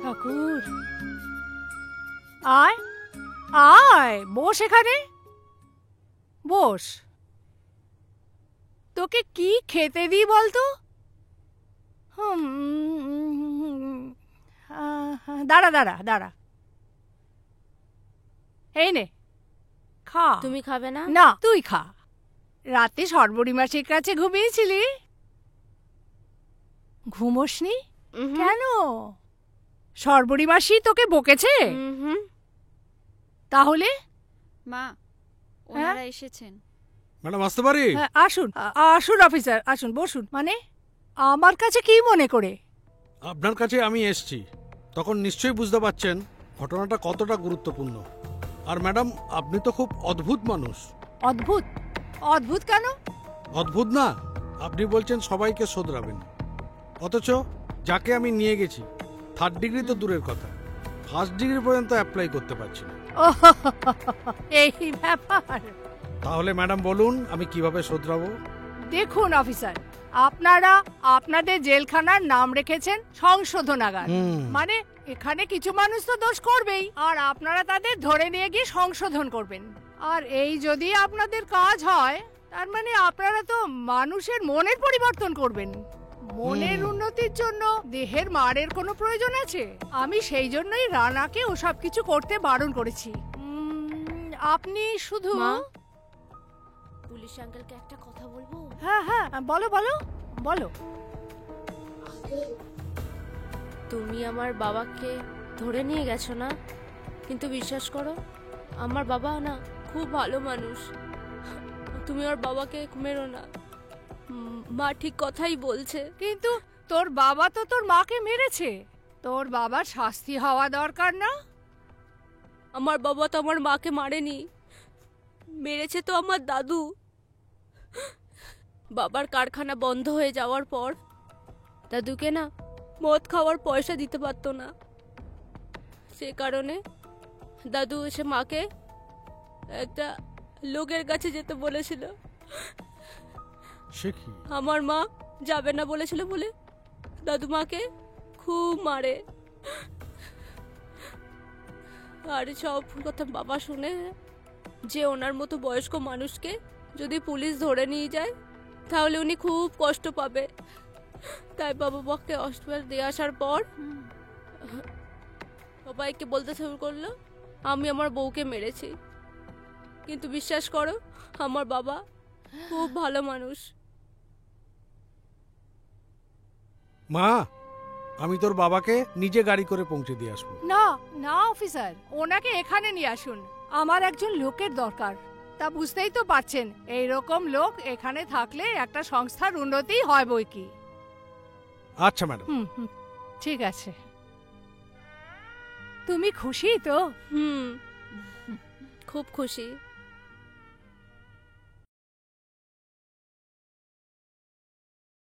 ঠাকুর, আয় আয়, বস এখানে, বস। তোকে কি খেতে দিই বলতো? দাঁড়া দাঁড়া দাঁড়া, এই নে খা। তুমি খাবে না? না, তুই খা। রাতে সর্বরী মাসির কাছে ঘুমিয়েছিলি? ঘুমোসনি কেন? সর্বরী মাসি তোকে বকেছে? তাহলে মা, ওনারা এসেছেন। ম্যাডাম আসতে পারি? আসুন আসুন অফিসার, আসুন, বসুন। মানে আমার কাছে কি মনে করে? আপনার কাছে আমি এসছি, তখন নিশ্চয়ই বুঝতে পারছেন ঘটনাটা কতটা গুরুত্বপূর্ণ। আর ম্যাডাম, আপনি তো খুব অদ্ভুত মানুষ। অদ্ভুত? অদ্ভুত কেন? অদ্ভুত না, আপনি বলছেন সবাইকে শোধরাবেন, অথচ যাকে আমি নিয়ে গেছি 3rd ডিগ্রি তো দূরের কথা, 1st ডিগ্রি পর্যন্ত অ্যাপ্লাই করতে পারছি না। এই ব্যাপার? তাহলে ম্যাডাম বলুন আমি কিভাবে শোধরাবো? দেখুন অফিসার, আপনারা আপনাদের জেলখানার নাম রেখেছেন সংশোধনাগার। মানে এখানে কিছু মানুষ তো দোষ করবেই, আর আপনারা তাদের ধরে নিয়ে গিয়ে সংশোধন করবেন। আর এই যদি আপনাদের কাজ হয়, তার মানে আপনারা তো মানুষের মনের পরিবর্তন করবেন। মনের উন্নতির জন্য দেহের মারের কোনো প্রয়োজন আছে? আমি সেই জন্যই রানাকে ওসব কিছু করতে বারণ করেছি। আপনি শুধু পুলিশ আঙ্কেলকে একটা কথা বলবো? হ্যাঁ হ্যাঁ, বলো বলো বলো। তুমি আমার বাবাকে ধরে নিয়ে গেছো না, কিন্তু বিশ্বাস করো আমার বাবা না খুব ভালো মানুষ। তুমি ওর বাবাকে মেরো না, মা ঠিক কথাই বলছে। কিন্তু তোর বাবা তো তোর মাকে মেরেছে, তোর বাবার শাস্তি হওয়া দরকার না? আমার বাবা তো আমার মাকে মারেনি, মেরেছে তো আমার দাদু। বাবার কারখানা বন্ধ হয়ে যাওয়ার পর দাদুকে না মদ খাওয়ার পয়সা দিতে পারতো না, সে কারণে দাদু এসে মাকে একটা লোকের কাছে যেতে বলেছিল। সে কি? আমার মা যাবে না বলেছিল বলে দাদু মাকে খুব মারে। আর সব কথা বাবা শুনে যে ওনার মতো বয়স্ক মানুষকে যদি পুলিশ ধরে নিয়ে যায় তাহলে উনি খুব কষ্ট পাবে, তাই বাবা মাকে হসপিটাল দিয়ে আসার পর সবাইকে বলতে শুরু করলো আমি আমার বউকে মেরেছি। কিন্তু বিশ্বাস করো আমার বাবা খুব ভালো মানুষ। মা, আমি তোর বাবাকে নিজে গাড়ি করে পৌঁছে দিয়ে আসবো। না না অফিসার, ওনাকে এখানে নিয়ে আসুন, আমার একজন লোকের দরকার। তা বুঝতেই তো পারছেন, এইরকম লোক এখানে থাকলে একটা সংস্থার উন্নতি হয় বই কি। আচ্ছা ম্যাডাম। ঠিক আছে। তুমি খুশি তো? খুব খুশি।